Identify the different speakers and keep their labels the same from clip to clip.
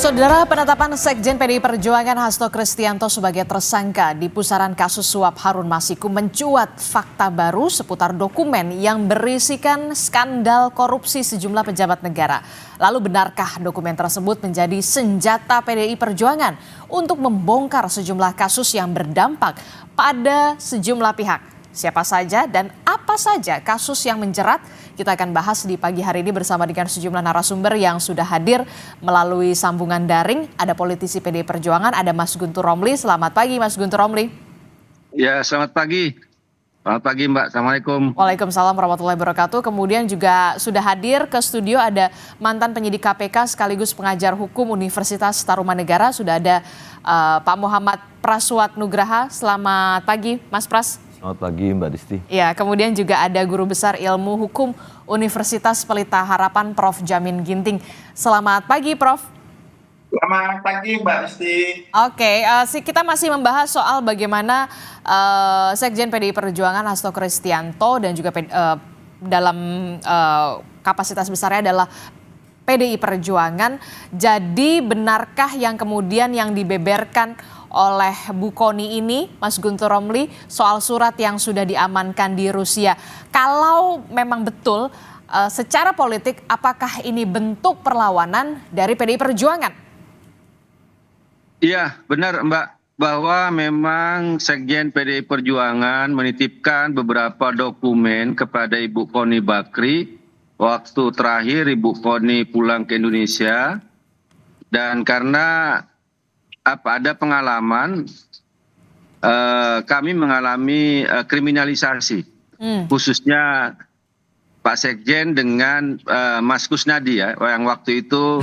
Speaker 1: Saudara, penetapan Sekjen PDI Perjuangan Hasto Kristianto sebagai tersangka di pusaran kasus suap Harun Masiku mencuat fakta baru seputar dokumen yang berisikan skandal korupsi sejumlah pejabat negara. Lalu benarkah dokumen tersebut menjadi senjata PDI Perjuangan untuk membongkar sejumlah kasus yang berdampak pada sejumlah pihak? Siapa saja dan apa saja kasus yang menjerat? Kita akan bahas di pagi hari ini bersama dengan sejumlah narasumber yang sudah hadir melalui sambungan daring. Ada politisi PDI Perjuangan, ada Mas Guntur Romli. Selamat pagi Mas Guntur Romli.
Speaker 2: Ya, selamat pagi. Selamat pagi Mbak, Assalamualaikum.
Speaker 1: Waalaikumsalam warahmatullahi wabarakatuh. Kemudian juga sudah hadir ke studio ada mantan penyidik KPK sekaligus pengajar hukum Universitas Tarumanegara. Sudah ada Pak Muhammad Praswat Nugraha. Selamat pagi Mas Pras.
Speaker 3: Selamat pagi Mbak Disti.
Speaker 1: Ya, kemudian juga ada Guru Besar Ilmu Hukum Universitas Pelita Harapan Prof. Jamin Ginting. Selamat pagi Prof.
Speaker 4: Selamat pagi Mbak Disti.
Speaker 1: Oke, kita masih membahas soal bagaimana Sekjen PDI Perjuangan Hasto Kristianto dan juga dalam kapasitas besarnya adalah PDI Perjuangan. Jadi benarkah yang kemudian yang dibeberkan oleh Bu Kony ini, Mas Guntur Romli, soal surat yang sudah diamankan di Rusia? Kalau memang betul, secara politik apakah ini bentuk perlawanan dari PDI Perjuangan?
Speaker 2: Iya, benar Mbak, bahwa memang Sekjen PDI Perjuangan menitipkan beberapa dokumen kepada Ibu Kony Bakri waktu terakhir Ibu Kony pulang ke Indonesia. Dan karena ada pengalaman, kami mengalami kriminalisasi, khususnya Pak Sekjen dengan Mas Kusnadi ya, yang waktu itu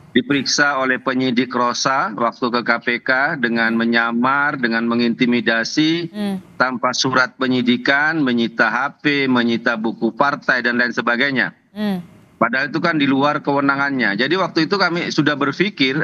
Speaker 2: diperiksa oleh penyidik Rosa waktu ke KPK dengan menyamar, dengan mengintimidasi tanpa surat penyidikan, menyita HP, menyita buku partai dan lain sebagainya. Padahal itu kan di luar kewenangannya. Jadi waktu itu kami sudah berpikir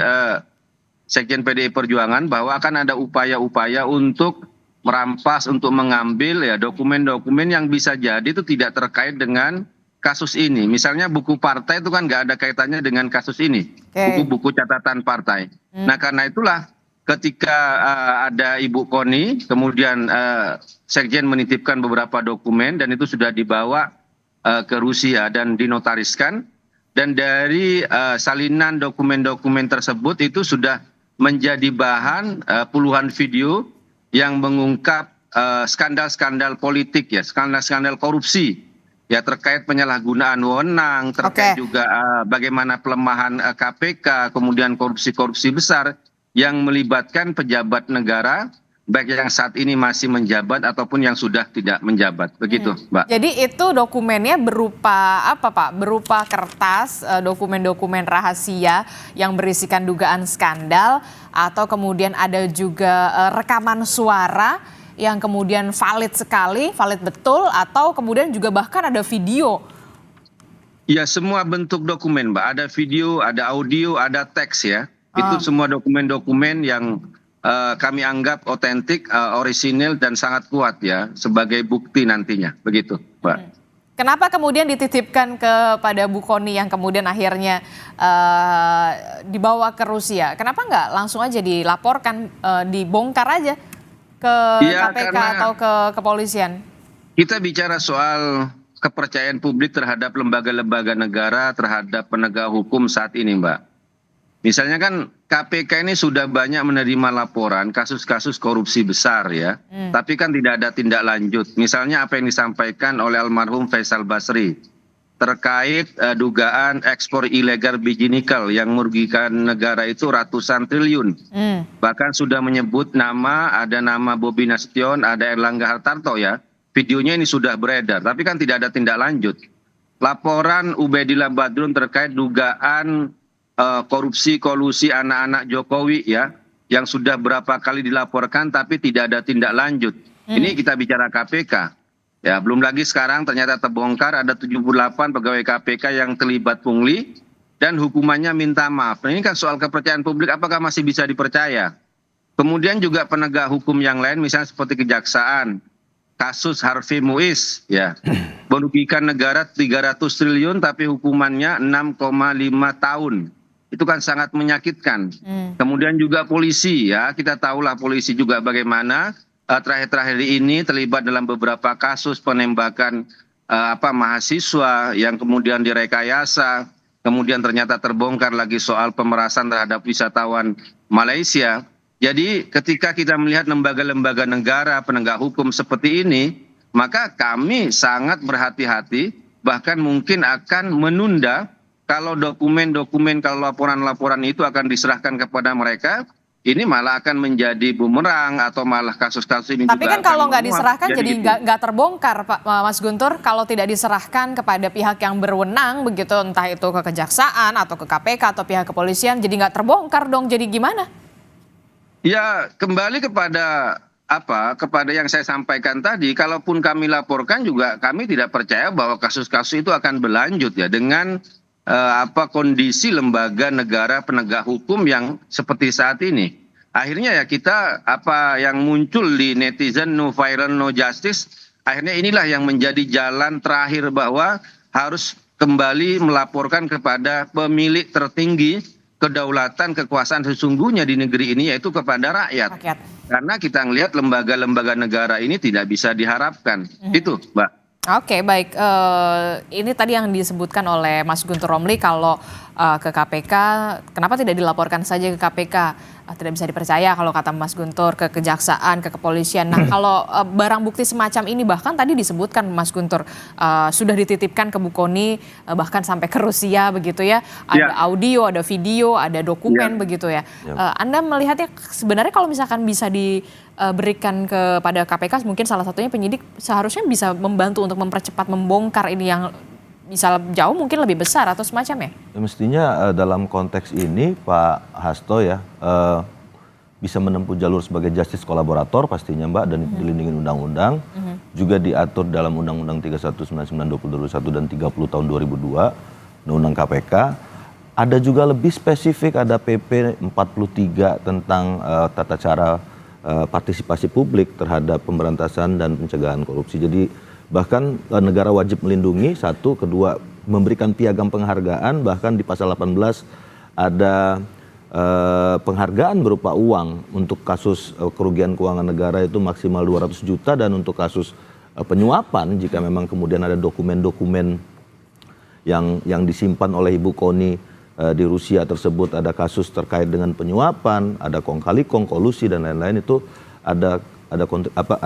Speaker 2: Sekjen PDI Perjuangan bahwa akan ada upaya-upaya untuk merampas, untuk mengambil ya dokumen-dokumen yang bisa jadi itu tidak terkait dengan kasus ini. Misalnya buku partai itu kan nggak ada kaitannya dengan kasus ini, buku-buku catatan partai. Nah karena itulah ketika ada Ibu Kony, kemudian Sekjen menitipkan beberapa dokumen dan itu sudah dibawa ke Rusia dan dinotariskan. Dan dari salinan dokumen-dokumen tersebut itu sudah menjadi bahan puluhan video yang mengungkap skandal-skandal politik ya, skandal-skandal korupsi ya, terkait penyalahgunaan wewenang, terkait juga bagaimana pelemahan KPK, kemudian korupsi-korupsi besar yang melibatkan pejabat negara, baik yang saat ini masih menjabat ataupun yang sudah tidak menjabat, begitu Mbak.
Speaker 1: Jadi itu dokumennya berupa apa Pak? Berupa kertas, dokumen-dokumen rahasia yang berisikan dugaan skandal, atau kemudian ada juga rekaman suara yang kemudian valid sekali, valid betul, atau kemudian juga bahkan ada video?
Speaker 2: Ya, semua bentuk dokumen Mbak, ada video, ada audio, ada teks ya. Itu semua dokumen-dokumen yang kami anggap otentik, orisinil dan sangat kuat ya sebagai bukti nantinya, begitu Mbak.
Speaker 1: Kenapa kemudian dititipkan kepada Bu Kony yang kemudian akhirnya dibawa ke Rusia? Kenapa nggak langsung aja dilaporkan, dibongkar aja ke KPK atau ke kepolisian?
Speaker 2: Kita bicara soal kepercayaan publik terhadap lembaga-lembaga negara, terhadap penegak hukum saat ini Mbak. Misalnya kan KPK ini sudah banyak menerima laporan kasus-kasus korupsi besar ya, tapi kan tidak ada tindak lanjut. Misalnya apa yang disampaikan oleh almarhum Faisal Basri terkait dugaan ekspor ilegal biji nikel yang merugikan negara itu ratusan triliun. Bahkan sudah menyebut ada nama Bobi Nasution, ada Erlangga Hartarto ya. Videonya ini sudah beredar, tapi kan tidak ada tindak lanjut. Laporan Ubaidillah Badrun terkait dugaan korupsi kolusi anak-anak Jokowi ya, yang sudah berapa kali dilaporkan tapi tidak ada tindak lanjut. Ini kita bicara KPK ya, belum lagi sekarang ternyata terbongkar ada 78 pegawai KPK yang terlibat pungli dan hukumannya minta maaf. Nah, ini kan soal kepercayaan publik, apakah masih bisa dipercaya? Kemudian juga penegak hukum yang lain misalnya seperti kejaksaan, kasus Harvey Muiz ya, merugikan negara 300 triliun tapi hukumannya 6,5 tahun. itu kan sangat menyakitkan. Kemudian juga polisi ya, kita tahulah polisi juga bagaimana terakhir-terakhir ini terlibat dalam beberapa kasus penembakan mahasiswa yang kemudian direkayasa, kemudian ternyata terbongkar lagi soal pemerasan terhadap wisatawan Malaysia. Jadi ketika kita melihat lembaga-lembaga negara penegak hukum seperti ini, maka kami sangat berhati-hati, bahkan mungkin akan menunda kalau dokumen-dokumen, kalau laporan-laporan itu akan diserahkan kepada mereka, ini malah akan menjadi bumerang atau malah kasus-kasus ini.
Speaker 1: Tapi
Speaker 2: juga
Speaker 1: kan kalau nggak
Speaker 2: menguap.
Speaker 1: diserahkan jadi
Speaker 2: gitu.
Speaker 1: nggak terbongkar, Pak Mas Guntur. Kalau tidak diserahkan kepada pihak yang berwenang begitu, entah itu ke kejaksaan atau ke KPK atau pihak kepolisian, jadi nggak terbongkar dong. Jadi gimana?
Speaker 2: Ya kembali kepada kepada yang saya sampaikan tadi, kalaupun kami laporkan juga kami tidak percaya bahwa kasus-kasus itu akan berlanjut ya dengan kondisi lembaga negara penegak hukum yang seperti saat ini. Akhirnya ya kita yang muncul di netizen no viral no justice, akhirnya inilah yang menjadi jalan terakhir bahwa harus kembali melaporkan kepada pemilik tertinggi kedaulatan kekuasaan sesungguhnya di negeri ini, yaitu kepada rakyat. Karena kita melihat lembaga-lembaga negara ini tidak bisa diharapkan. Itu Mbak.
Speaker 1: Oke, baik. Ini tadi yang disebutkan oleh Mas Guntur Romli kalau ke KPK, kenapa tidak dilaporkan saja ke KPK? Tidak bisa dipercaya kalau kata Mas Guntur, ke kejaksaan, ke kepolisian. Nah, kalau barang bukti semacam ini bahkan tadi disebutkan Mas Guntur sudah dititipkan ke Bu Kony, bahkan sampai ke Rusia begitu ya. Ada audio, ada video, ada dokumen begitu ya. Anda melihatnya sebenarnya kalau misalkan bisa diberikan kepada KPK, mungkin salah satunya penyidik seharusnya bisa membantu untuk mempercepat membongkar ini yang bisa jauh mungkin lebih besar atau semacamnya?
Speaker 3: Ya, mestinya dalam konteks ini Pak Hasto ya bisa menempuh jalur sebagai justice kolaborator pastinya Mbak, dan dilindungi undang-undang. Juga diatur dalam Undang-Undang 3199/2021 dan 30 tahun 2002 Undang-Undang KPK. Ada juga lebih spesifik, ada PP 43 tentang tata cara partisipasi publik terhadap pemberantasan dan pencegahan korupsi. Jadi bahkan negara wajib melindungi, satu, kedua memberikan piagam penghargaan, bahkan di pasal 18 ada penghargaan berupa uang untuk kasus kerugian keuangan negara itu maksimal 200 juta, dan untuk kasus penyuapan jika memang kemudian ada dokumen-dokumen yang disimpan oleh Ibu Kony di Rusia tersebut, ada kasus terkait dengan penyuapan, ada kong kali kong, kolusi dan lain-lain, itu ada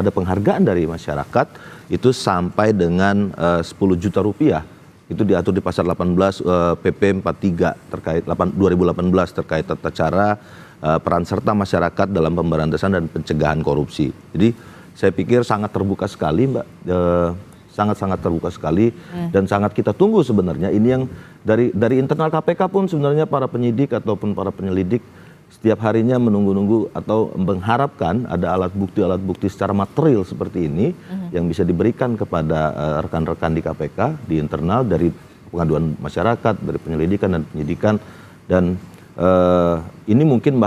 Speaker 3: penghargaan dari masyarakat itu sampai dengan 10 juta rupiah. Itu diatur di pasal 18 PP 43 terkait 2018 terkait tata cara peran serta masyarakat dalam pemberantasan dan pencegahan korupsi. Jadi saya pikir sangat terbuka sekali Mbak, sangat-sangat terbuka sekali, dan sangat kita tunggu sebenarnya. Ini yang dari internal KPK pun sebenarnya para penyidik ataupun para penyelidik setiap harinya menunggu-nunggu atau mengharapkan ada alat bukti secara material seperti ini yang bisa diberikan kepada rekan-rekan di KPK, di internal, dari pengaduan masyarakat, dari penyelidikan dan penyidikan. Dan ini mungkin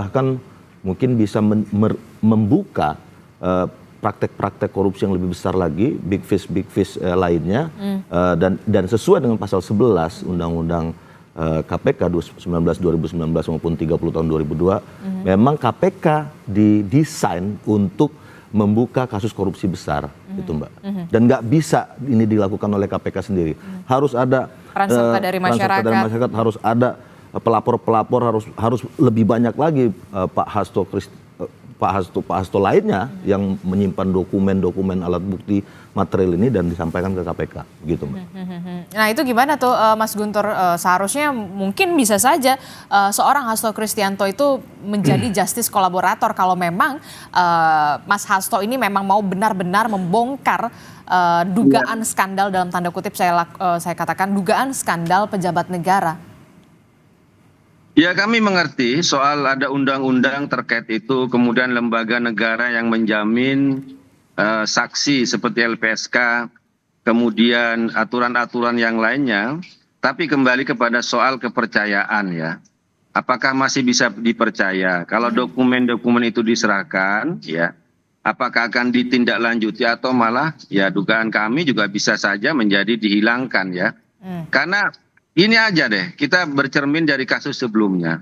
Speaker 3: bisa membuka praktek-praktek korupsi yang lebih besar lagi, big fish lainnya, dan sesuai dengan pasal 11 Undang-Undang KPK 2019 maupun 30 tahun 2002, memang KPK didesain untuk membuka kasus korupsi besar, itu Mbak. Dan nggak bisa ini dilakukan oleh KPK sendiri. Harus ada
Speaker 1: peran serta dari masyarakat,
Speaker 3: harus ada pelapor-pelapor, harus lebih banyak lagi Pak Hasto lainnya yang menyimpan dokumen-dokumen alat bukti material ini dan disampaikan ke KPK, gitu Mbak.
Speaker 1: Nah itu gimana tuh Mas Guntur, seharusnya mungkin bisa saja seorang Hasto Kristianto itu menjadi justice kolaborator kalau memang Mas Hasto ini memang mau benar-benar membongkar dugaan skandal, dalam tanda kutip saya katakan dugaan skandal pejabat negara.
Speaker 2: Ya, kami mengerti soal ada undang-undang terkait itu, kemudian lembaga negara yang menjamin saksi seperti LPSK, kemudian aturan-aturan yang lainnya. Tapi kembali kepada soal kepercayaan ya. Apakah masih bisa dipercaya? Kalau dokumen-dokumen itu diserahkan, ya, apakah akan ditindaklanjuti atau malah ya dugaan kami juga bisa saja menjadi dihilangkan ya. Karena Ini aja deh, kita bercermin dari kasus sebelumnya.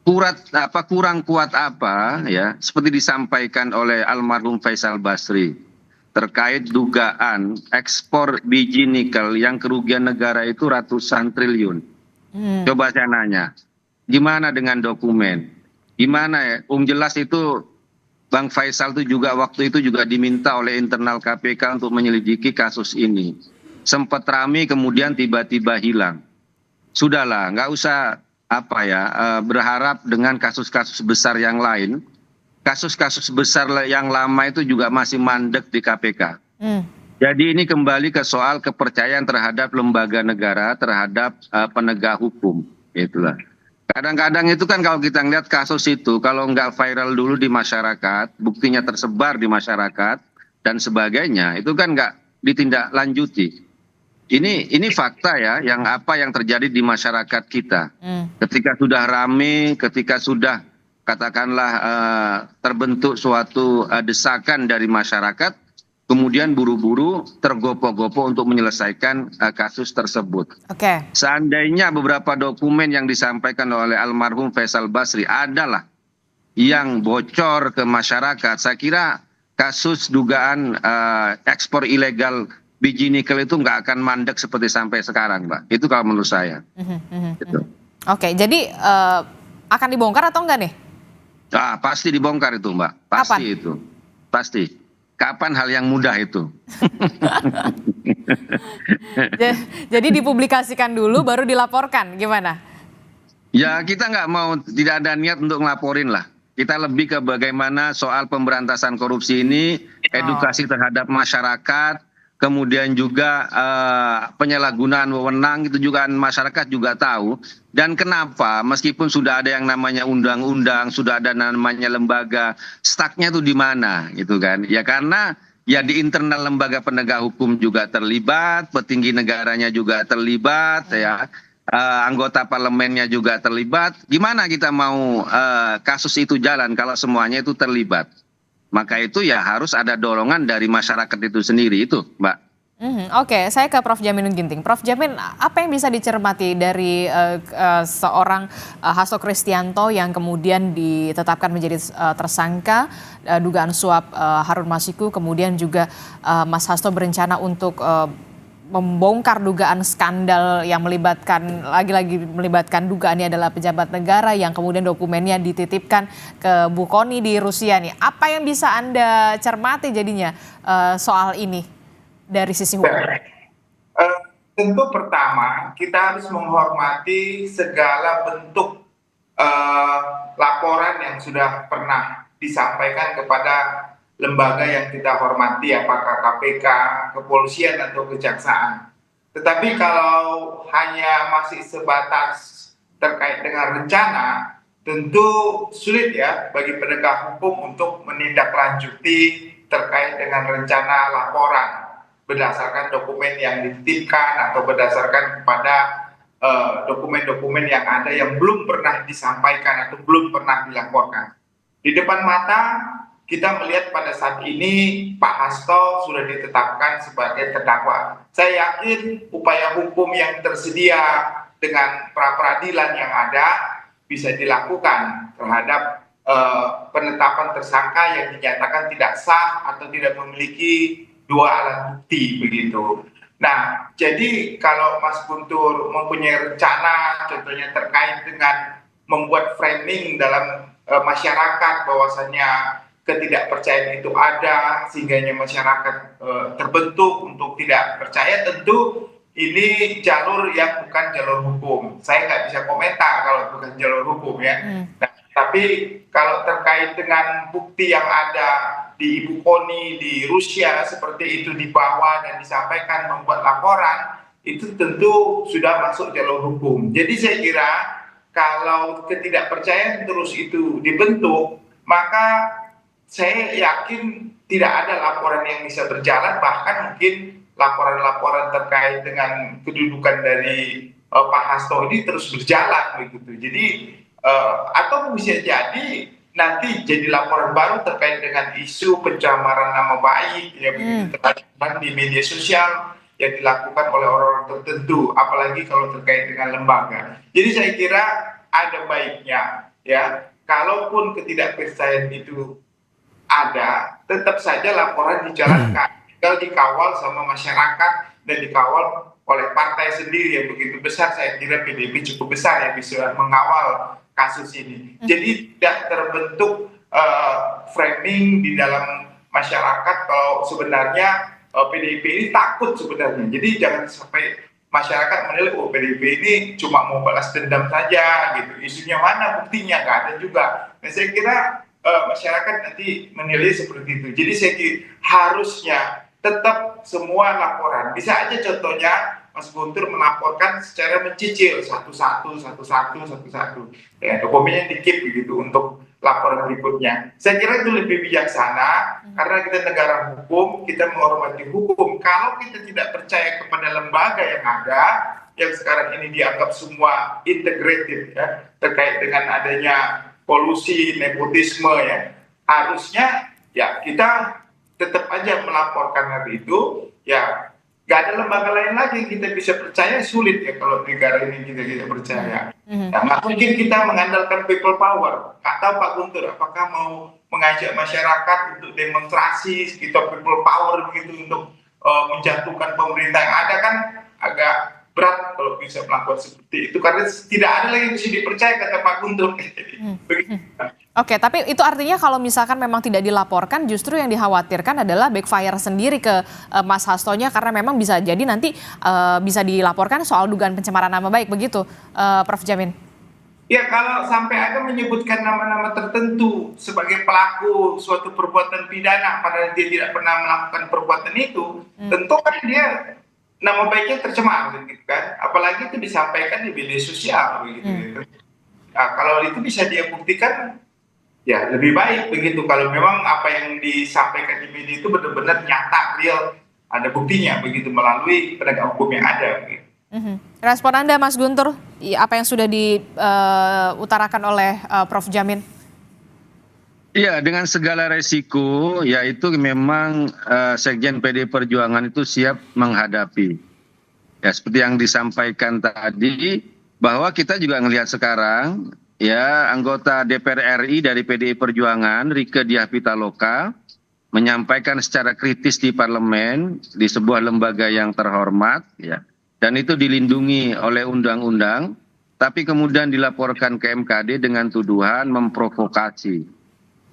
Speaker 2: Kurang kuat apa ya, seperti disampaikan oleh almarhum Faisal Basri terkait dugaan ekspor biji nikel yang kerugian negara itu ratusan triliun. Coba saya nanya, gimana dengan dokumen? Gimana ya? Jelas itu Bang Faisal itu juga waktu itu juga diminta oleh internal KPK untuk menyelidiki kasus ini. Sempat ramai kemudian tiba-tiba hilang. Sudahlah, nggak usah berharap dengan kasus-kasus besar yang lain. Kasus-kasus besar yang lama itu juga masih mandek di KPK. Jadi ini kembali ke soal kepercayaan terhadap lembaga negara, terhadap penegak hukum. Itulah. Kadang-kadang itu kan kalau kita ngeliat kasus itu, kalau nggak viral dulu di masyarakat, buktinya tersebar di masyarakat dan sebagainya, itu kan nggak ditindaklanjuti. Ini fakta ya, yang terjadi di masyarakat kita. Ketika sudah rame, ketika sudah katakanlah terbentuk suatu desakan dari masyarakat, kemudian buru-buru tergopoh-gopoh untuk menyelesaikan kasus tersebut. Seandainya beberapa dokumen yang disampaikan oleh almarhum Faisal Basri adalah yang bocor ke masyarakat, saya kira kasus dugaan ekspor ilegal biji nikel itu nggak akan mandek seperti sampai sekarang, Mbak. Itu kalau menurut saya. Gitu.
Speaker 1: Jadi akan dibongkar atau enggak nih?
Speaker 2: Pasti dibongkar itu, Mbak. Pasti. Kapan? Itu. Pasti. Kapan hal yang mudah itu?
Speaker 1: Jadi dipublikasikan dulu baru dilaporkan, gimana?
Speaker 2: Ya kita nggak mau, tidak ada niat untuk ngelaporin lah. Kita lebih ke bagaimana soal pemberantasan korupsi ini, edukasi terhadap masyarakat, kemudian juga penyalahgunaan wewenang itu juga masyarakat juga tahu. Dan kenapa meskipun sudah ada yang namanya undang-undang, sudah ada namanya lembaga, stucknya itu di mana gitu kan? Ya karena ya di internal lembaga penegak hukum juga terlibat, petinggi negaranya juga terlibat, ya anggota parlemennya juga terlibat. Gimana kita mau kasus itu jalan kalau semuanya itu terlibat? Maka itu ya harus ada dorongan dari masyarakat itu sendiri itu, Mbak.
Speaker 1: Oke, saya ke Prof. Jaminun Ginting. Prof. Jamin, apa yang bisa dicermati dari seorang Hasto Kristianto yang kemudian ditetapkan menjadi tersangka dugaan suap Harun Masiku, kemudian juga Mas Hasto berencana untuk membongkar dugaan skandal yang melibatkan dugaannya adalah pejabat negara yang kemudian dokumennya dititipkan ke Bu Kony di Rusia nih. Apa yang bisa Anda cermati jadinya soal ini dari sisi hukum?
Speaker 4: Tentu pertama kita harus menghormati segala bentuk laporan yang sudah pernah disampaikan kepada lembaga yang kita hormati, apakah KPK, kepolisian atau kejaksaan. Tetapi kalau hanya masih sebatas terkait dengan rencana, tentu sulit ya bagi penegak hukum untuk menindaklanjuti terkait dengan rencana laporan berdasarkan dokumen yang dititipkan atau berdasarkan kepada dokumen-dokumen yang ada yang belum pernah disampaikan atau belum pernah dilaporkan. Di depan mata kita melihat pada saat ini Pak Hasto sudah ditetapkan sebagai terdakwa. Saya yakin upaya hukum yang tersedia dengan pra-peradilan yang ada bisa dilakukan terhadap penetapan tersangka yang dinyatakan tidak sah atau tidak memiliki dua alat bukti begitu. Nah, jadi kalau Mas Guntur mempunyai rencana contohnya terkait dengan membuat framing dalam masyarakat bahwasannya ketidakpercayaan itu ada sehingga masyarakat terbentuk untuk tidak percaya, tentu ini jalur yang bukan jalur hukum. Saya nggak bisa komentar kalau bukan jalur hukum ya. Nah, tapi kalau terkait dengan bukti yang ada di Ibu Kony di Rusia seperti itu dibawa dan disampaikan membuat laporan, itu tentu sudah masuk jalur hukum. Jadi saya kira kalau ketidakpercayaan terus itu dibentuk, maka saya yakin tidak ada laporan yang bisa berjalan, bahkan mungkin laporan-laporan terkait dengan kedudukan dari Pak Hasto ini terus berjalan begitu. Jadi atau bisa jadi nanti jadi laporan baru terkait dengan isu pencemaran nama baik ya begitu, di media sosial yang dilakukan oleh orang tertentu, apalagi kalau terkait dengan lembaga. Jadi saya kira ada baiknya ya, kalaupun ketidakpercayaan itu ada, tetap saja laporan dijalankan, tinggal dikawal sama masyarakat dan dikawal oleh partai sendiri yang begitu besar. Saya kira PDIP cukup besar yang bisa mengawal kasus ini. Jadi tidak terbentuk framing di dalam masyarakat kalau sebenarnya PDIP ini takut sebenarnya. Jadi jangan sampai masyarakat menilai PDIP ini cuma mau balas dendam saja gitu. Isunya mana, buktinya nggak ada juga. Dan saya kira masyarakat nanti menilai seperti itu. Jadi saya kira harusnya tetap semua laporan. Bisa aja contohnya Mas Guntur melaporkan secara mencicil satu-satu. Ya, dokumennya dikip begitu untuk laporan berikutnya. Saya kira itu lebih bijaksana karena kita negara hukum, kita menghormati hukum. Kalau kita tidak percaya kepada lembaga yang ada, yang sekarang ini dianggap semua integrated ya, terkait dengan adanya kolusi, nepotisme ya, harusnya ya kita tetap aja melaporkan hari itu ya. Gak ada lembaga lain lagi yang kita bisa percaya, sulit ya kalau negara ini kita tidak percaya. Nah, nggak mungkin kita mengandalkan people power. Nggak tahu Pak Guntur apakah mau mengajak masyarakat untuk demonstrasi sekitar people power begitu untuk menjatuhkan pemerintah yang ada, kan agak berat kalau bisa melakukan seperti itu karena tidak ada lagi yang bisa dipercaya, kata Pak Guntur.
Speaker 1: Oke, tapi itu artinya kalau misalkan memang tidak dilaporkan, justru yang dikhawatirkan adalah backfire sendiri ke Mas Hastonya, karena memang bisa jadi nanti bisa dilaporkan soal dugaan pencemaran nama baik, begitu Prof. Jamin?
Speaker 4: Ya, kalau sampai ada menyebutkan nama-nama tertentu sebagai pelaku suatu perbuatan pidana padahal dia tidak pernah melakukan perbuatan itu, tentu kan dia nama baiknya tercemar, gitu kan? Apalagi itu disampaikan di media sosial, begitu. Nah, kalau itu bisa dia buktikan, ya lebih baik begitu. Kalau memang apa yang disampaikan di media itu benar-benar nyata, real, ada buktinya begitu melalui penegak hukum yang ada. Begitu.
Speaker 1: Respon Anda, Mas Guntur, apa yang sudah diutarakan oleh Prof. Jamin?
Speaker 2: Iya, dengan segala resiko, yaitu memang Sekjen PD Perjuangan itu siap menghadapi. Ya, seperti yang disampaikan tadi, bahwa kita juga melihat sekarang, ya, anggota DPR RI dari PDI Perjuangan, Rieke Diah Pitaloka, menyampaikan secara kritis di parlemen, di sebuah lembaga yang terhormat, ya, dan itu dilindungi oleh undang-undang, tapi kemudian dilaporkan ke MKD dengan tuduhan memprovokasi.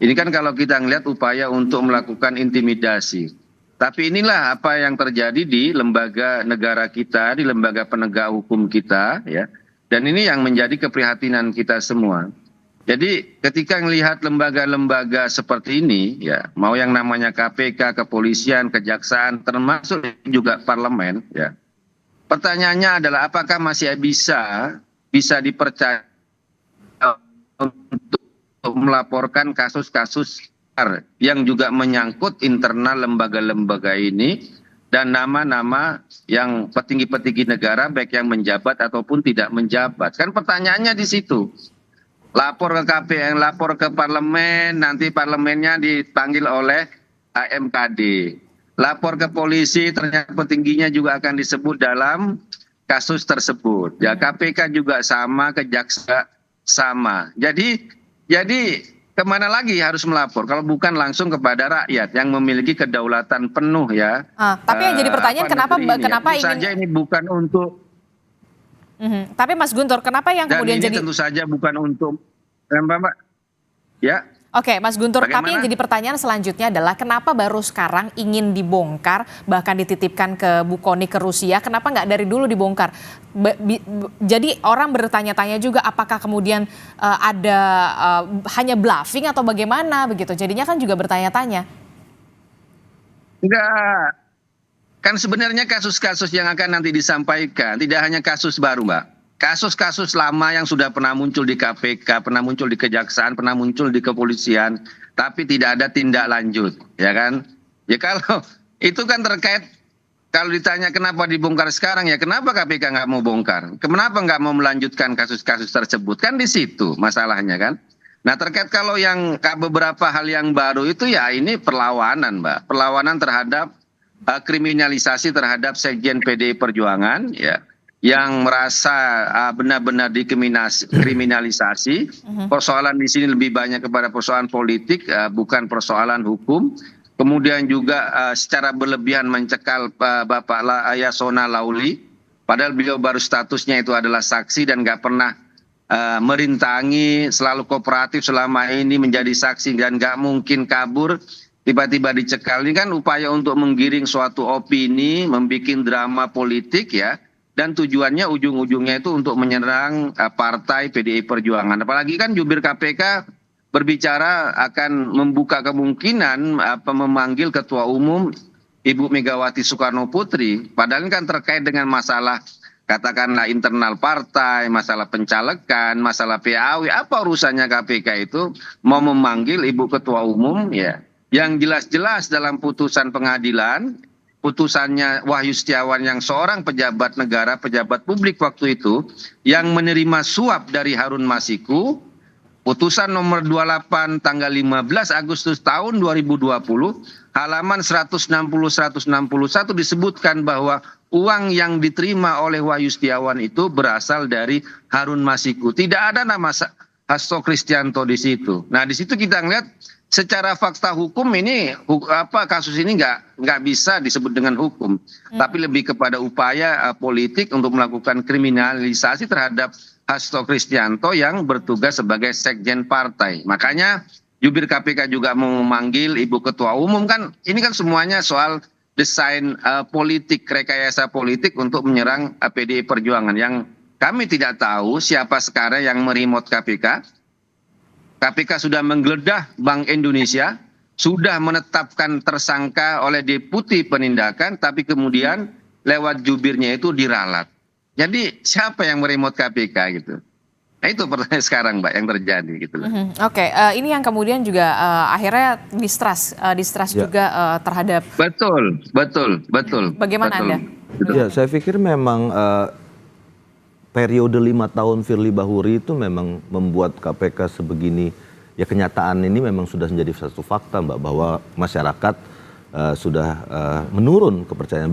Speaker 2: Ini kan kalau kita melihat upaya untuk melakukan intimidasi. Tapi inilah apa yang terjadi di lembaga negara kita, di lembaga penegak hukum kita, ya. Dan ini yang menjadi keprihatinan kita semua. Jadi ketika melihat lembaga-lembaga seperti ini, ya, mau yang namanya KPK, kepolisian, kejaksaan, termasuk juga parlemen, ya. Pertanyaannya adalah apakah masih bisa dipercaya untuk melaporkan kasus-kasus yang juga menyangkut internal lembaga-lembaga ini dan nama-nama yang petinggi-petinggi negara baik yang menjabat ataupun tidak menjabat. Kan pertanyaannya di situ. Lapor ke KPN, lapor ke parlemen, nanti parlemennya dipanggil oleh MKD. Lapor ke polisi, ternyata petingginya juga akan disebut dalam kasus tersebut. Ya, KPK juga sama, kejaksaan sama. Jadi kemana lagi harus melapor kalau bukan langsung kepada rakyat yang memiliki kedaulatan penuh, ya.
Speaker 1: Tapi yang jadi pertanyaan kenapa ingin
Speaker 2: saja ini bukan untuk.
Speaker 1: Tapi Mas Guntur, kenapa yang
Speaker 2: Dan
Speaker 1: kemudian
Speaker 2: ini
Speaker 1: jadi
Speaker 2: tentu saja bukan untuk Mbak. Ya.
Speaker 1: Oke, Mas Guntur,
Speaker 2: Bagaimana?
Speaker 1: tapi yang jadi pertanyaan selanjutnya adalah kenapa baru sekarang ingin dibongkar, bahkan dititipkan ke Bu Kony ke Rusia, kenapa nggak dari dulu dibongkar? Jadi orang bertanya-tanya juga apakah kemudian ada hanya bluffing atau bagaimana begitu, jadinya kan juga bertanya-tanya.
Speaker 2: Enggak. Kan sebenarnya kasus-kasus yang akan nanti disampaikan tidak hanya kasus baru, Mbak. Kasus-kasus lama yang sudah pernah muncul di KPK, pernah muncul di kejaksaan, pernah muncul di kepolisian, tapi tidak ada tindak lanjut, ya kan? Ya kalau itu kan terkait, kalau ditanya kenapa dibongkar sekarang, ya kenapa KPK nggak mau bongkar? Kenapa nggak mau melanjutkan kasus-kasus tersebut? Kan di situ masalahnya kan? Nah, terkait kalau yang beberapa hal yang baru itu ya ini perlawanan, Mbak. Perlawanan terhadap kriminalisasi terhadap Sekjen PDI Perjuangan ya, yang merasa benar-benar dikriminalisasi. Persoalan di sini lebih banyak kepada persoalan politik, bukan persoalan hukum. Kemudian juga secara berlebihan mencekal Bapak Yasona Lauli, padahal beliau baru statusnya itu adalah saksi dan nggak pernah merintangi, selalu kooperatif selama ini menjadi saksi dan nggak mungkin kabur. Tiba-tiba dicekal, ini kan upaya untuk menggiring suatu opini, membuat drama politik ya, dan tujuannya ujung-ujungnya itu untuk menyerang partai PDI Perjuangan. Apalagi kan jubir KPK berbicara akan membuka kemungkinan memanggil Ketua Umum Ibu Megawati Soekarno Putri, padahal ini kan terkait dengan masalah katakanlah internal partai, masalah pencalekan, masalah PAW, apa urusannya KPK itu mau memanggil Ibu Ketua Umum ya, yang jelas-jelas dalam putusan pengadilan, putusannya Wahyu Setiawan yang seorang pejabat negara, pejabat publik waktu itu, yang menerima suap dari Harun Masiku, putusan nomor 28 tanggal 15 Agustus tahun 2020, halaman 160-161 disebutkan bahwa uang yang diterima oleh Wahyu Setiawan itu berasal dari Harun Masiku. Tidak ada nama Hasto Kristianto di situ. Nah, di situ kita ngelihat secara fakta hukum ini kasus ini nggak bisa disebut dengan hukum, tapi lebih kepada upaya politik untuk melakukan kriminalisasi terhadap Hasto Kristianto yang bertugas sebagai sekjen partai. Makanya jubir KPK juga mau memanggil Ibu Ketua Umum, kan ini kan semuanya soal desain politik, rekayasa politik untuk menyerang PDI Perjuangan, yang kami tidak tahu siapa sekarang yang meremote KPK. KPK sudah menggeledah Bank Indonesia, sudah menetapkan tersangka oleh Deputi Penindakan, tapi kemudian lewat jubirnya itu diralat. Jadi siapa yang meremote KPK gitu? Nah, itu pertanyaan sekarang, Mbak, yang terjadi gitu.
Speaker 1: Oke, ini yang kemudian juga akhirnya distrust ya. Juga terhadap. Betul. Bagaimana Anda?
Speaker 3: Ya, saya pikir memang periode 5 tahun Firly Bahuri itu memang membuat KPK sebegini, ya kenyataan ini memang sudah menjadi satu fakta, Mbak, bahwa masyarakat sudah menurun kepercayaan,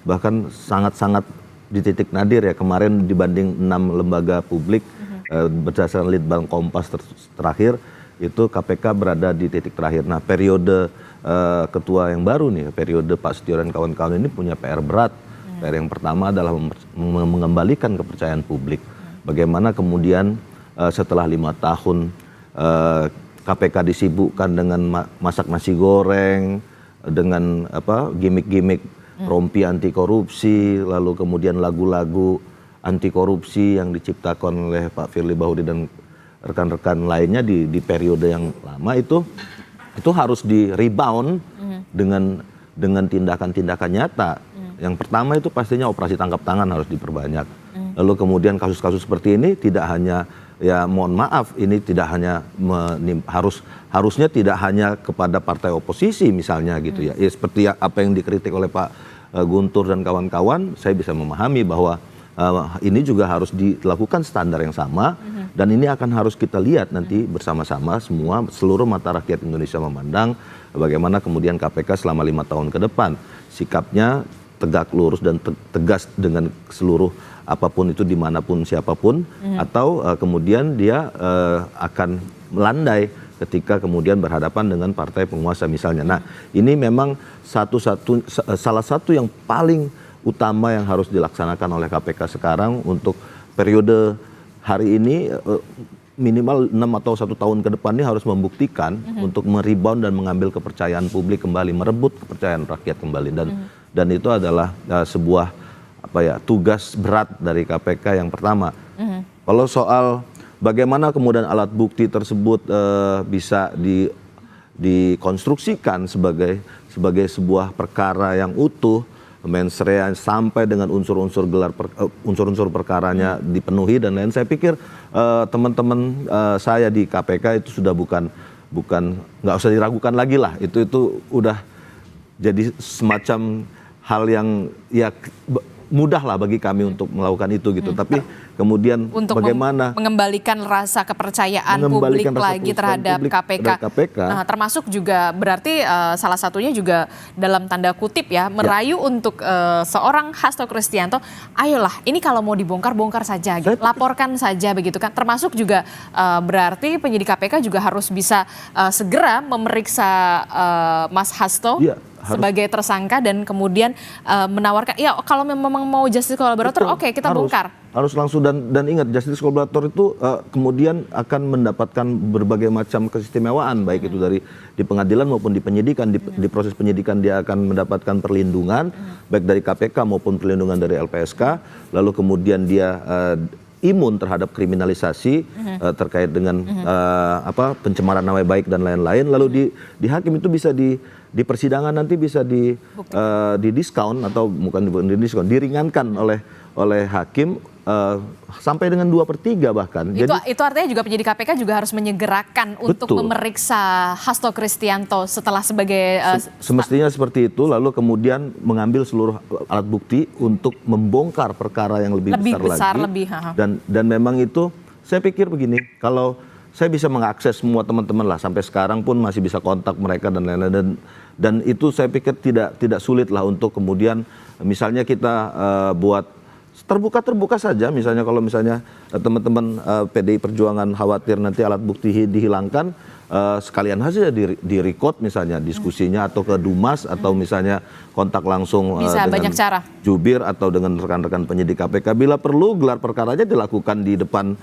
Speaker 3: bahkan sangat-sangat di titik nadir ya kemarin dibanding 6 lembaga publik berdasarkan Litbang Kompas terakhir itu KPK berada di titik terakhir. Nah, periode ketua yang baru nih, periode Pak Setio dan kawan-kawan ini punya PR berat. PR yang pertama adalah mengembalikan kepercayaan publik. Bagaimana kemudian setelah 5 tahun KPK disibukkan dengan masak nasi goreng, dengan gimmick-gimmick rompi anti korupsi, lalu kemudian lagu-lagu anti korupsi yang diciptakan oleh Pak Firly Bahuri dan rekan-rekan lainnya di periode yang lama itu harus di rebound dengan tindakan-tindakan nyata. Yang pertama itu pastinya operasi tangkap tangan harus diperbanyak. Lalu kemudian kasus-kasus seperti ini tidak hanya, ya mohon maaf, ini tidak hanya harusnya tidak hanya kepada partai oposisi misalnya gitu ya. Ya seperti apa yang dikritik oleh Pak Guntur dan kawan-kawan, saya bisa memahami bahwa ini juga harus dilakukan standar yang sama, dan ini akan harus kita lihat nanti bersama-sama semua, seluruh mata rakyat Indonesia memandang bagaimana kemudian KPK selama 5 tahun ke depan sikapnya tegak lurus dan tegas dengan seluruh apapun itu dimanapun siapapun, atau kemudian dia akan melandai ketika kemudian berhadapan dengan partai penguasa misalnya. Nah, ini memang salah satu yang paling utama yang harus dilaksanakan oleh KPK sekarang untuk periode hari ini, minimal 6 atau 1 tahun ke depan ini harus membuktikan untuk merebound dan mengambil kepercayaan publik kembali, merebut kepercayaan rakyat kembali, dan itu adalah sebuah tugas berat dari KPK yang pertama. Kalau soal bagaimana kemudian alat bukti tersebut bisa dikonstruksikan sebagai sebuah perkara yang utuh, mens rea sampai dengan unsur-unsur perkaranya dipenuhi dan lain, saya pikir teman-teman saya di KPK itu sudah bukan nggak usah diragukan lagi lah, itu udah jadi semacam hal yang ya mudah lah bagi kami untuk melakukan itu gitu. Tapi kemudian
Speaker 1: untuk
Speaker 3: bagaimana
Speaker 1: mengembalikan rasa kepercayaan publik lagi terhadap KPK. Nah, termasuk juga berarti salah satunya juga dalam tanda kutip ya merayu untuk seorang Hasto Kristianto, ayolah ini kalau mau dibongkar saja, gitu. Laporkan saja begitu kan. Termasuk juga berarti penyidik KPK juga harus bisa segera memeriksa Mas Hasto. Sebagai tersangka dan kemudian menawarkan ya kalau memang mau justice collaborator oke, kita bongkar.
Speaker 3: Harus langsung dan ingat justice collaborator itu kemudian akan mendapatkan berbagai macam keistimewaan baik itu dari di pengadilan maupun di penyidikan di proses penyidikan dia akan mendapatkan perlindungan baik dari KPK maupun perlindungan dari LPSK, lalu kemudian dia imun terhadap kriminalisasi terkait dengan pencemaran nama baik dan lain-lain, lalu di hakim itu bisa di persidangan nanti bisa di diskon atau bukan di diskon, diringankan oleh hakim sampai dengan 2/3 bahkan.
Speaker 1: Itu artinya juga penyidik KPK juga harus menyegerakan untuk memeriksa Hasto Kristianto setelah sebagai
Speaker 3: semestinya seperti itu, lalu kemudian mengambil seluruh alat bukti untuk membongkar perkara yang lebih besar lagi. Dan memang itu saya pikir begini, kalau saya bisa mengakses semua teman-teman lah sampai sekarang pun masih bisa kontak mereka dan lain-lain, dan itu saya pikir tidak sulit lah untuk kemudian misalnya kita buat terbuka saja, misalnya kalau misalnya teman-teman PDI Perjuangan khawatir nanti alat bukti dihilangkan, sekalian saja di record misalnya diskusinya atau ke Dumas atau misalnya kontak langsung
Speaker 1: bisa
Speaker 3: dengan
Speaker 1: banyak cara.
Speaker 3: Jubir atau dengan rekan-rekan penyidik KPK, bila perlu gelar perkaranya dilakukan di depan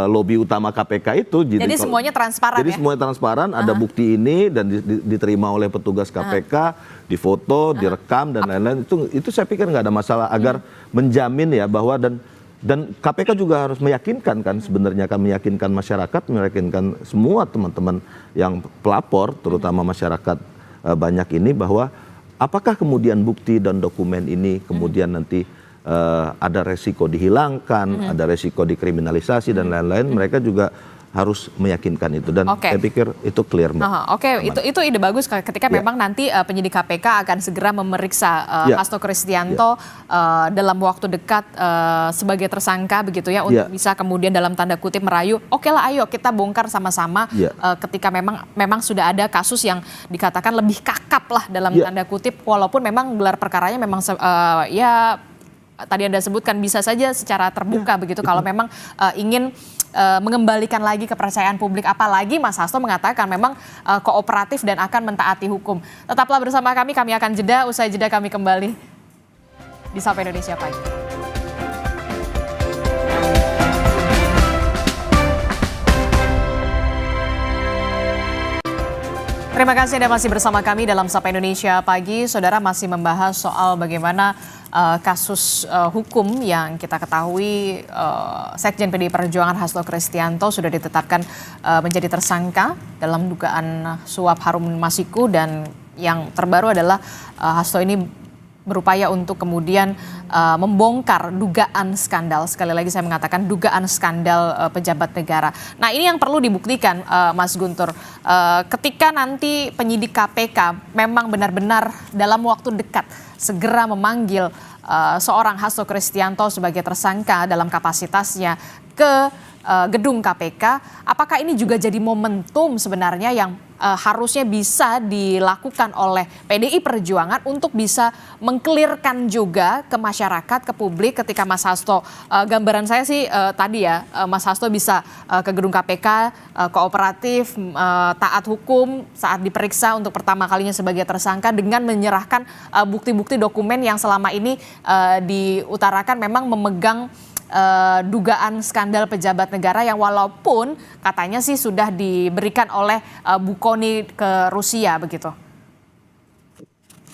Speaker 3: lobi utama KPK itu.
Speaker 1: Jadi semuanya transparan.
Speaker 3: Jadi semuanya transparan, ada bukti ini dan diterima oleh petugas KPK, difoto, direkam dan lain-lain. Itu saya pikir nggak ada masalah agar menjamin ya bahwa dan KPK juga harus meyakinkan kan, sebenarnya akan meyakinkan masyarakat, meyakinkan semua teman-teman yang pelapor, terutama masyarakat banyak ini, bahwa apakah kemudian bukti dan dokumen ini kemudian nanti ada resiko dihilangkan, ada resiko dikriminalisasi dan lain-lain, mereka juga harus meyakinkan itu, dan saya pikir itu clear, Mbak.
Speaker 1: Itu ide bagus ketika memang nanti penyidik KPK akan segera memeriksa Hasto Kristianto dalam waktu dekat sebagai tersangka begitu ya, untuk bisa kemudian dalam tanda kutip merayu, oke lah ayo kita bongkar sama-sama ketika memang sudah ada kasus yang dikatakan lebih kakap lah dalam tanda kutip, walaupun memang gelar perkaranya memang tadi Anda sebutkan bisa saja secara terbuka begitu kalau memang ingin mengembalikan lagi kepercayaan publik, apalagi Mas Hasto mengatakan memang kooperatif dan akan mentaati hukum. Tetaplah bersama kami akan jeda, usai jeda kami kembali di Sapa Indonesia Pagi. Terima kasih Anda masih bersama kami dalam Sapa Indonesia Pagi. Saudara, masih membahas soal bagaimana kasus hukum yang kita ketahui Sekjen PDI Perjuangan Hasto Kristianto sudah ditetapkan menjadi tersangka dalam dugaan suap Harun Masiku, dan yang terbaru adalah Hasto ini berupaya untuk kemudian membongkar dugaan skandal. Sekali lagi saya mengatakan dugaan skandal pejabat negara. Nah, ini yang perlu dibuktikan, Mas Guntur. Ketika nanti penyidik KPK memang benar-benar dalam waktu dekat segera memanggil seorang Hasto Kristianto sebagai tersangka dalam kapasitasnya ke gedung KPK, apakah ini juga jadi momentum sebenarnya yang harusnya bisa dilakukan oleh PDI Perjuangan untuk bisa mengklirkan juga ke masyarakat, ke publik ketika Mas Hasto, gambaran saya sih tadi ya, Mas Hasto bisa ke gedung KPK, kooperatif, taat hukum saat diperiksa untuk pertama kalinya sebagai tersangka dengan menyerahkan bukti-bukti dokumen yang selama ini diutarakan memang memegang dugaan skandal pejabat negara yang walaupun katanya sih sudah diberikan oleh Bu Kony ke Rusia begitu.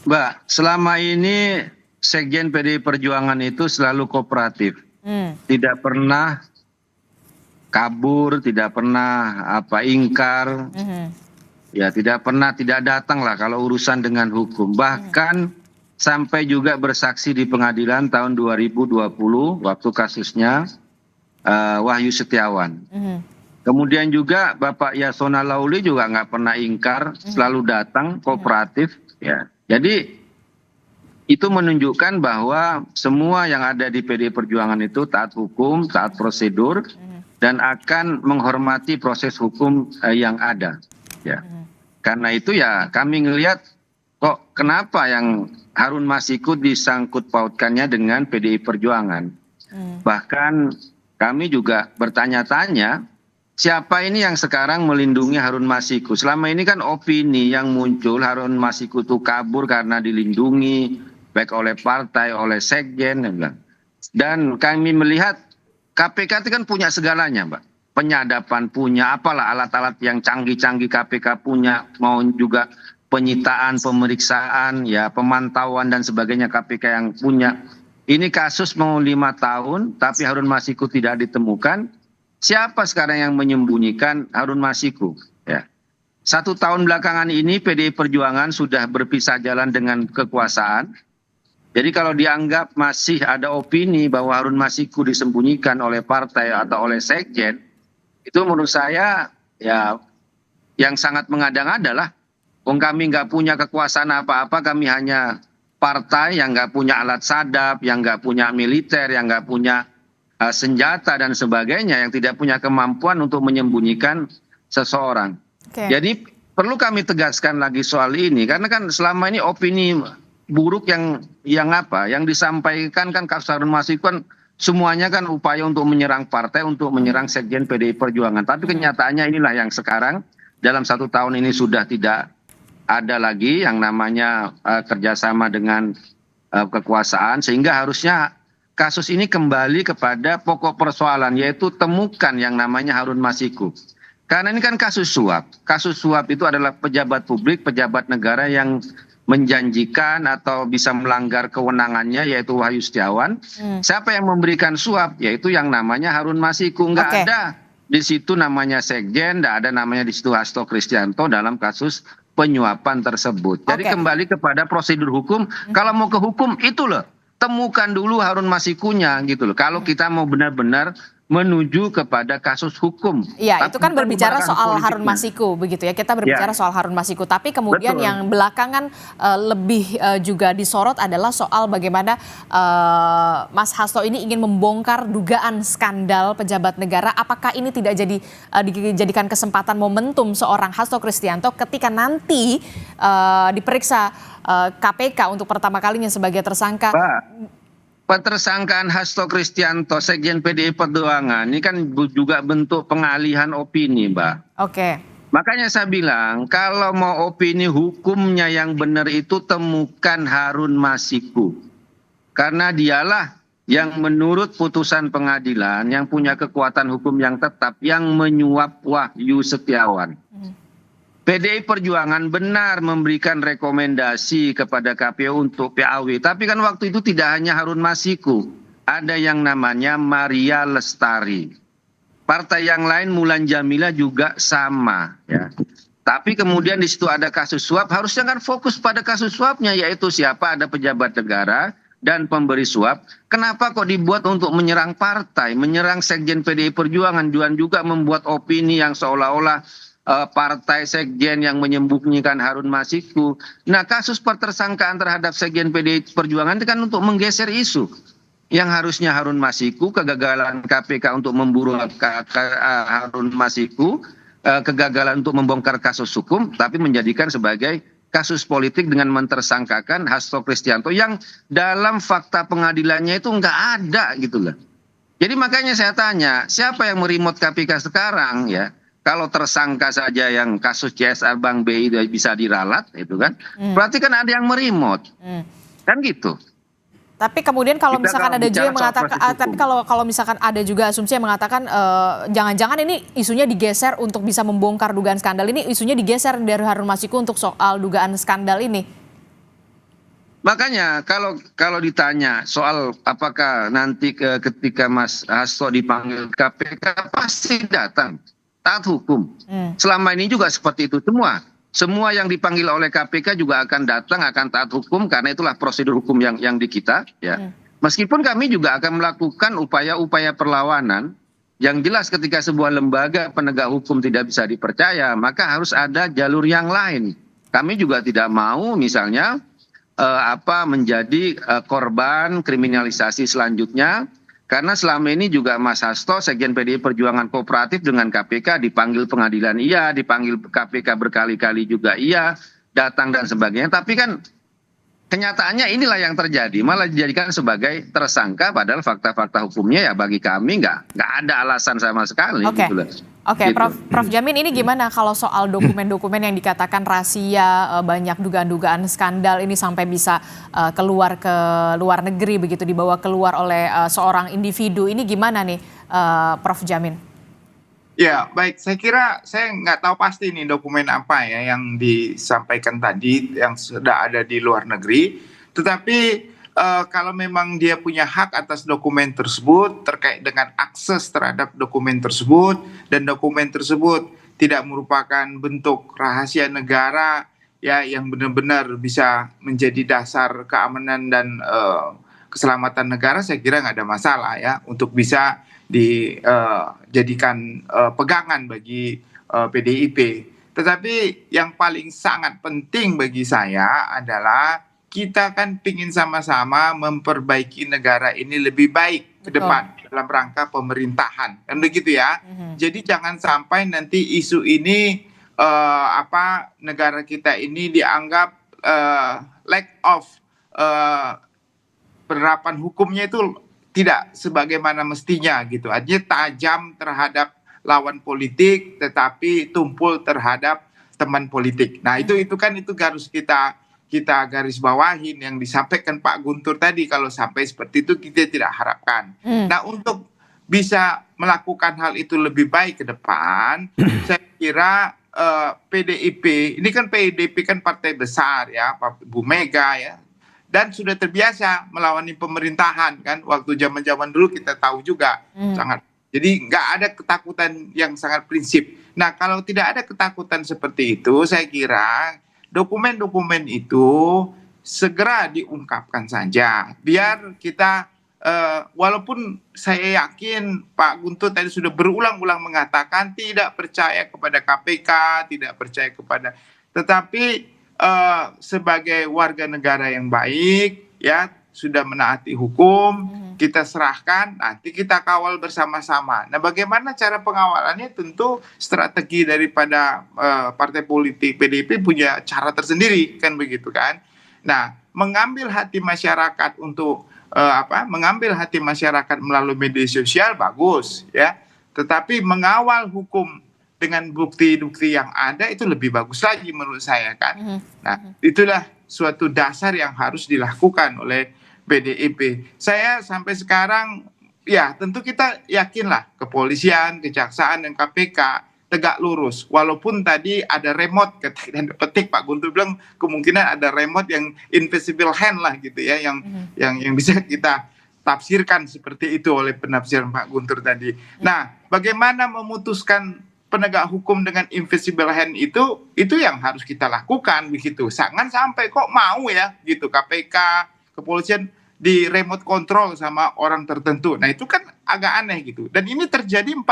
Speaker 2: Mbak, selama ini Sekjen PDI Perjuangan itu selalu kooperatif, tidak pernah kabur, tidak pernah ingkar, ya tidak pernah tidak datang lah kalau urusan dengan hukum, bahkan sampai juga bersaksi di pengadilan tahun 2020 waktu kasusnya Wahyu Setiawan. Kemudian juga Bapak Yasona Lauli juga nggak pernah ingkar, selalu datang kooperatif. Ya, jadi itu menunjukkan bahwa semua yang ada di PDI Perjuangan itu taat hukum, taat prosedur, dan akan menghormati proses hukum yang ada. Ya. Karena itu ya kami ngelihat kok kenapa yang Harun Masiku disangkut pautkannya dengan PDI Perjuangan. Bahkan kami juga bertanya-tanya, siapa ini yang sekarang melindungi Harun Masiku? Selama ini kan opini yang muncul Harun Masiku itu kabur karena dilindungi baik oleh partai, oleh sekjen. Dan kami melihat KPK itu kan punya segalanya, Mbak. Penyadapan punya, apalah alat-alat yang canggih-canggih KPK punya, mau juga penyitaan, pemeriksaan, ya pemantauan dan sebagainya KPK yang punya. Ini kasus mau 5 tahun, tapi Harun Masiku tidak ditemukan. Siapa sekarang yang menyembunyikan Harun Masiku? Ya. 1 tahun belakangan ini PDI Perjuangan sudah berpisah jalan dengan kekuasaan. Jadi kalau dianggap masih ada opini bahwa Harun Masiku disembunyikan oleh partai atau oleh sekjen, itu menurut saya ya yang sangat mengada-ngada lah. Wong kami nggak punya kekuasaan apa-apa, kami hanya partai yang nggak punya alat sadap, yang nggak punya militer, yang nggak punya senjata dan sebagainya, yang tidak punya kemampuan untuk menyembunyikan seseorang. Jadi perlu kami tegaskan lagi soal ini, karena kan selama ini opini buruk yang disampaikan kan kasus Harun Masiku kan semuanya kan upaya untuk menyerang partai, untuk menyerang sekjen PDI Perjuangan. Tapi kenyataannya inilah yang sekarang dalam 1 tahun ini sudah tidak ada lagi yang namanya kerjasama dengan kekuasaan, sehingga harusnya kasus ini kembali kepada pokok persoalan, yaitu temukan yang namanya Harun Masiku. Karena ini kan kasus suap. Kasus suap itu adalah pejabat publik, pejabat negara yang menjanjikan atau bisa melanggar kewenangannya, yaitu Wahyu Setiawan. Siapa yang memberikan suap? Yaitu yang namanya Harun Masiku. Nggak ada di situ namanya sekjen, nggak ada namanya di situ Hasto Kristianto dalam kasus penyuapan tersebut. Jadi kembali kepada prosedur hukum. Kalau mau ke hukum itu loh, temukan dulu Harun Masikunya gitu loh. Kalau kita mau benar-benar menuju kepada kasus hukum.
Speaker 1: Iya, itu kan berbicara soal Harun Masiku begitu ya. Kita berbicara soal Harun Masiku, tapi kemudian yang belakangan lebih juga disorot adalah soal bagaimana Mas Hasto ini ingin membongkar dugaan skandal pejabat negara. Apakah ini tidak dijadikan kesempatan momentum seorang Hasto Kristianto ketika nanti diperiksa KPK untuk pertama kalinya sebagai tersangka?
Speaker 2: Petersangkaan Hasto Kristianto, sekjen PDI Perjuangan, ini kan juga bentuk pengalihan opini, Mbak. Makanya saya bilang, kalau mau opini hukumnya yang benar itu temukan Harun Masiku. Karena dialah yang menurut putusan pengadilan, yang punya kekuatan hukum yang tetap, yang menyuap Wahyu Setiawan. PDI Perjuangan benar memberikan rekomendasi kepada KPU untuk PAW. Tapi kan waktu itu tidak hanya Harun Masiku. Ada yang namanya Maria Lestari. Partai yang lain Mulan Jamila juga sama. Ya. Tapi kemudian di situ ada kasus suap. Harusnya kan fokus pada kasus suapnya. Yaitu siapa, ada pejabat negara dan pemberi suap. Kenapa kok dibuat untuk menyerang partai, menyerang sekjen PDI Perjuangan. Dan juga membuat opini yang seolah-olah partai sekjen yang menyembunyikan Harun Masiku. Nah, kasus pertersangkaan terhadap sekjen PDI Perjuangan itu kan untuk menggeser isu. Yang harusnya Harun Masiku, kegagalan KPK untuk memburu Harun Masiku, kegagalan untuk membongkar kasus hukum, tapi menjadikan sebagai kasus politik dengan mentersangkakan Hasto Kristianto yang dalam fakta pengadilannya itu nggak ada gitu loh. Jadi makanya saya tanya, siapa yang meremote KPK sekarang ya? Kalau tersangka saja yang kasus CSR Bank BI bisa diralat, itu kan, berarti kan ada yang meremote, kan gitu.
Speaker 1: Tapi kemudian kalau misalkan ada juga yang mengatakan, tapi kalau misalkan ada juga asumsi yang mengatakan, jangan-jangan ini isunya digeser untuk bisa membongkar dugaan skandal ini, isunya digeser dari Harun Masiku untuk soal dugaan skandal ini.
Speaker 2: Makanya kalau ditanya soal apakah nanti ketika Mas Hasto dipanggil KPK pasti datang. Taat hukum. Selama ini juga seperti itu semua. Semua yang dipanggil oleh KPK juga akan datang, akan taat hukum, karena itulah prosedur hukum yang di kita. Ya. Meskipun kami juga akan melakukan upaya-upaya perlawanan, yang jelas ketika sebuah lembaga penegak hukum tidak bisa dipercaya, maka harus ada jalur yang lain. Kami juga tidak mau misalnya menjadi korban kriminalisasi selanjutnya. Karena selama ini juga Mas Hasto, Sekjen PDI Perjuangan kooperatif dengan KPK, dipanggil pengadilan iya, dipanggil KPK berkali-kali juga iya, datang dan sebagainya. Tapi kan kenyataannya inilah yang terjadi, malah dijadikan sebagai tersangka, padahal fakta-fakta hukumnya ya bagi kami nggak ada alasan sama sekali.
Speaker 1: Oke.
Speaker 2: Gitu loh.
Speaker 1: Oke,
Speaker 2: Gitu.
Speaker 1: Prof Jamin, ini gimana kalau soal dokumen-dokumen yang dikatakan rahasia, banyak dugaan-dugaan skandal ini sampai bisa keluar ke luar negeri begitu, dibawa keluar oleh seorang individu, ini gimana nih Prof Jamin?
Speaker 4: Ya, baik. Saya kira saya nggak tahu pasti nih dokumen apa ya yang disampaikan tadi yang sudah ada di luar negeri. Tetapi kalau memang dia punya hak atas dokumen tersebut terkait dengan akses terhadap dokumen tersebut dan dokumen tersebut tidak merupakan bentuk rahasia negara ya yang benar-benar bisa menjadi dasar keamanan dan keselamatan negara, saya kira nggak ada masalah ya untuk bisa dijadikan pegangan bagi PDIP. Tetapi yang paling sangat penting bagi saya adalah kita kan ingin sama-sama memperbaiki negara ini lebih baik ke depan dalam rangka pemerintahan, kan begitu ya. Jadi jangan sampai nanti isu ini negara kita ini dianggap lack of penerapan hukumnya itu tidak sebagaimana mestinya gitu. Artinya tajam terhadap lawan politik, tetapi tumpul terhadap teman politik. Nah itu harus kita garis bawahin yang disampaikan Pak Guntur tadi. Kalau sampai seperti itu kita tidak harapkan. Nah untuk bisa melakukan hal itu lebih baik ke depan, saya kira PDIP, ini kan PDIP kan partai besar ya, Bu Mega ya, dan sudah terbiasa melawan pemerintahan kan. Waktu zaman-zaman dulu kita tahu juga sangat. Jadi nggak ada ketakutan yang sangat prinsip. Nah kalau tidak ada ketakutan seperti itu, saya kira dokumen-dokumen itu segera diungkapkan saja. Biar kita, walaupun saya yakin Pak Guntur tadi sudah berulang-ulang mengatakan tidak percaya kepada KPK, tidak percaya kepada, tetapi sebagai warga negara yang baik, ya sudah menaati hukum, kita serahkan, nanti kita kawal bersama-sama. Nah, bagaimana cara pengawalannya? Tentu strategi daripada partai politik PDIP punya cara tersendiri, kan begitu kan? Nah, mengambil hati masyarakat untuk mengambil hati masyarakat melalui media sosial bagus, ya. Tetapi mengawal hukum dengan bukti-bukti yang ada itu lebih bagus lagi menurut saya kan. Nah, itulah suatu dasar yang harus dilakukan oleh PDIP. Saya sampai sekarang ya tentu kita yakinlah kepolisian, kejaksaan dan KPK tegak lurus. Walaupun tadi ada remote ketik dan petik, Pak Guntur bilang kemungkinan ada remote yang invisible hand lah gitu ya, yang bisa kita tafsirkan seperti itu oleh penafsiran Pak Guntur tadi. Nah, bagaimana memutuskan penegak hukum dengan invisible hand itu yang harus kita lakukan begitu. Jangan sampai kok mau ya gitu KPK, kepolisian di remote control sama orang tertentu. Nah itu kan agak aneh gitu. Dan ini terjadi 40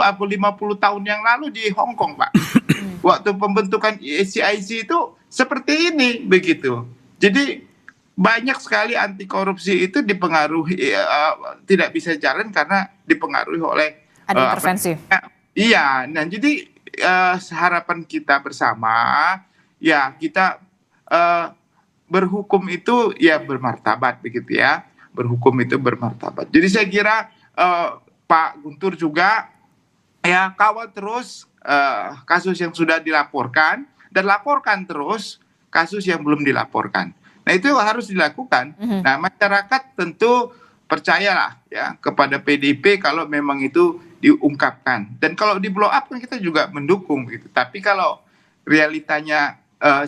Speaker 4: atau 50 tahun yang lalu di Hong Kong, Pak. Waktu pembentukan ECIC itu seperti ini begitu. Jadi banyak sekali anti korupsi itu dipengaruhi tidak bisa jalan karena dipengaruhi oleh
Speaker 1: ada intervensi.
Speaker 4: Iya, nah jadi harapan kita bersama ya kita berhukum itu ya bermartabat begitu ya, berhukum itu bermartabat. Jadi saya kira Pak Guntur juga ya kawal terus kasus yang sudah dilaporkan dan laporkan terus kasus yang belum dilaporkan. Nah itu harus dilakukan. Nah masyarakat tentu percayalah ya kepada PDIP kalau memang itu diungkapkan. Dan kalau di blow up kan kita juga mendukung gitu. Tapi kalau realitanya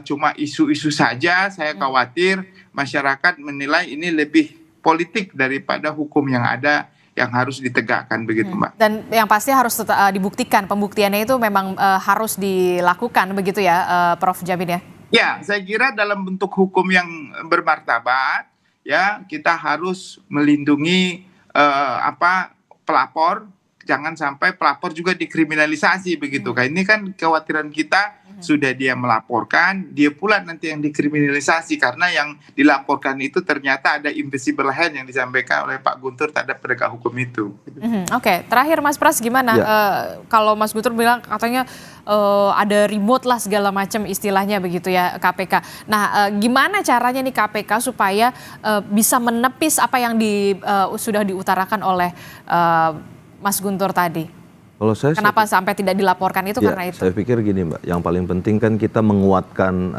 Speaker 4: cuma isu-isu saja, saya khawatir masyarakat menilai ini lebih politik daripada hukum yang ada yang harus ditegakkan begitu Mbak.
Speaker 1: Dan yang pasti harus dibuktikan, pembuktiannya itu memang harus dilakukan begitu ya Prof Jamin ya?
Speaker 4: Ya, saya kira dalam bentuk hukum yang bermartabat ya kita harus melindungi pelapor, jangan sampai pelapor juga dikriminalisasi begitu kan. Ini kan kekhawatiran kita sudah dia melaporkan, dia pula nanti yang dikriminalisasi karena yang dilaporkan itu ternyata ada invisible hand yang disampaikan oleh Pak Guntur terhadap penegak hukum itu.
Speaker 1: Oke, terakhir Mas Pras gimana?
Speaker 3: Ya.
Speaker 1: Kalau Mas Guntur bilang katanya ada remote lah segala macam istilahnya begitu ya KPK. Nah, gimana caranya nih KPK supaya bisa menepis apa yang sudah diutarakan oleh Mas Guntur tadi? Kenapa sampai tidak dilaporkan itu
Speaker 3: ya,
Speaker 1: karena itu?
Speaker 3: Saya pikir gini Mbak, yang paling penting kan kita menguatkan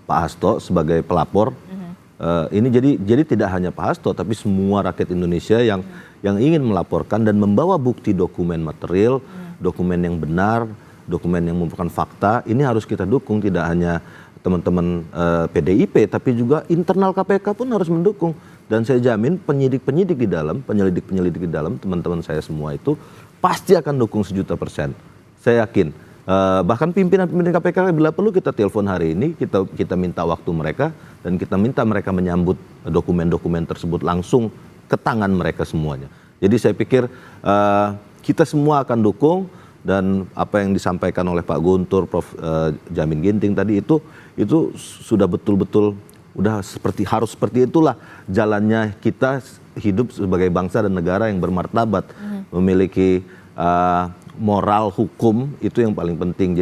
Speaker 3: Pak Hasto sebagai pelapor. Ini jadi tidak hanya Pak Hasto tapi semua rakyat Indonesia yang ingin melaporkan dan membawa bukti dokumen material, dokumen yang benar, dokumen yang merupakan fakta, ini harus kita dukung, tidak hanya teman-teman PDIP tapi juga internal KPK pun harus mendukung. Dan saya jamin penyidik-penyidik di dalam, penyelidik-penyelidik di dalam, teman-teman saya semua itu pasti akan dukung 1.000.000%. Saya yakin. Bahkan pimpinan-pimpinan KPK bila perlu kita telepon hari ini, kita minta waktu mereka dan kita minta mereka menyambut dokumen-dokumen tersebut langsung ke tangan mereka semuanya. Jadi saya pikir kita semua akan dukung dan apa yang disampaikan oleh Pak Guntur, Prof. Jamin Ginting tadi itu sudah betul-betul harus seperti itulah jalannya kita hidup sebagai bangsa dan negara yang bermartabat, memiliki moral hukum, itu yang paling penting.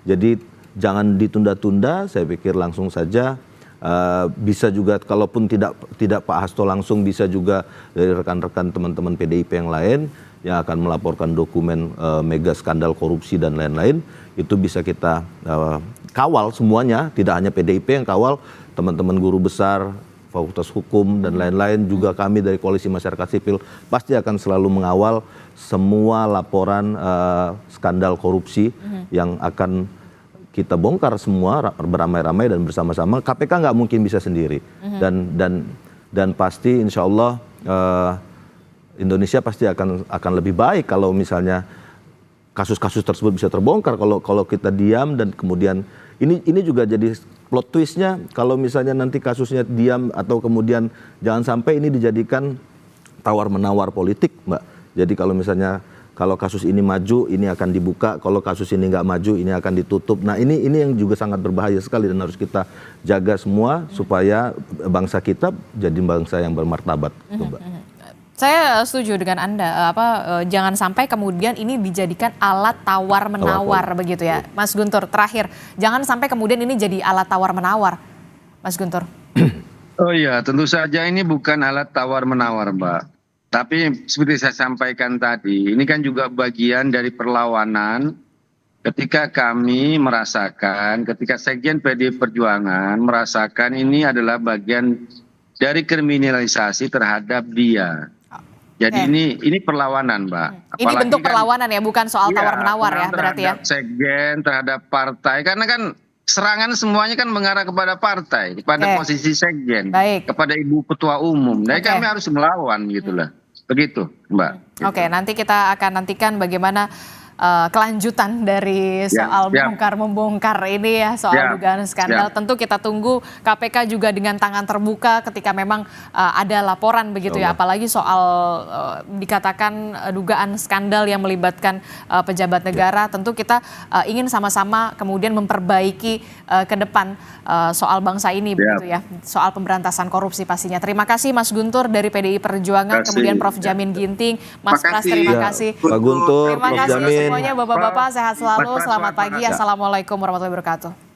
Speaker 3: Jadi jangan ditunda-tunda, saya pikir langsung saja. Bisa juga kalaupun tidak Pak Hasto langsung, bisa juga dari rekan-rekan teman-teman PDIP yang lain yang akan melaporkan dokumen mega skandal korupsi dan lain-lain, itu bisa kita kawal semuanya, tidak hanya PDIP yang kawal, teman-teman guru besar, Fakultas Hukum dan lain-lain, juga kami dari Koalisi Masyarakat Sipil pasti akan selalu mengawal semua laporan skandal korupsi yang akan kita bongkar semua beramai-ramai dan bersama-sama. KPK nggak mungkin bisa sendiri, dan pasti insya Allah Indonesia pasti akan lebih baik kalau misalnya kasus-kasus tersebut bisa terbongkar. Kalau kita diam dan kemudian ini juga jadi plot twistnya, kalau misalnya nanti kasusnya diam atau kemudian jangan sampai ini dijadikan tawar-menawar politik, Mbak. Jadi kalau kasus ini maju, ini akan dibuka, kalau kasus ini nggak maju, ini akan ditutup. Nah ini yang juga sangat berbahaya sekali dan harus kita jaga semua supaya bangsa kita jadi bangsa yang bermartabat, Mbak.
Speaker 1: Saya setuju dengan Anda, jangan sampai kemudian ini dijadikan alat tawar-menawar begitu ya. Mas Guntur, terakhir, jangan sampai kemudian ini jadi alat tawar-menawar, Mas Guntur.
Speaker 2: Oh iya, tentu saja ini bukan alat tawar-menawar, Mbak. Tapi seperti saya sampaikan tadi, ini kan juga bagian dari perlawanan ketika kami merasakan, ketika Sekjen PDI Perjuangan merasakan ini adalah bagian dari kriminalisasi terhadap dia. Jadi ini perlawanan, Mbak.
Speaker 1: Ini bentuk perlawanan ya, bukan soal tawar-menawar ya berarti ya.
Speaker 2: Sekjen, terhadap partai, karena kan serangan semuanya kan mengarah kepada partai, kepada posisi sekjen, kepada Ibu Ketua Umum. Jadi kami harus melawan gitulah. Begitu, Mbak.
Speaker 1: Oke, nanti kita akan nantikan bagaimana kelanjutan dari soal bongkar-membongkar ini ya, soal dugaan skandal. Tentu kita tunggu KPK juga dengan tangan terbuka ketika memang ada laporan begitu ya, apalagi soal dikatakan dugaan skandal yang melibatkan pejabat negara. Tentu kita ingin sama-sama kemudian memperbaiki ke depan soal bangsa ini begitu ya, soal pemberantasan korupsi pastinya. Terima kasih Mas Guntur dari PDI Perjuangan, kemudian Prof. Jamin Ginting, Mas Pras, terima kasih.
Speaker 3: Pak Guntur,
Speaker 1: terima
Speaker 3: Prof.
Speaker 1: kasih
Speaker 3: Jamin.
Speaker 1: semuanya, bapak-bapak, sehat selalu, selamat pagi, assalamualaikum warahmatullahi wabarakatuh.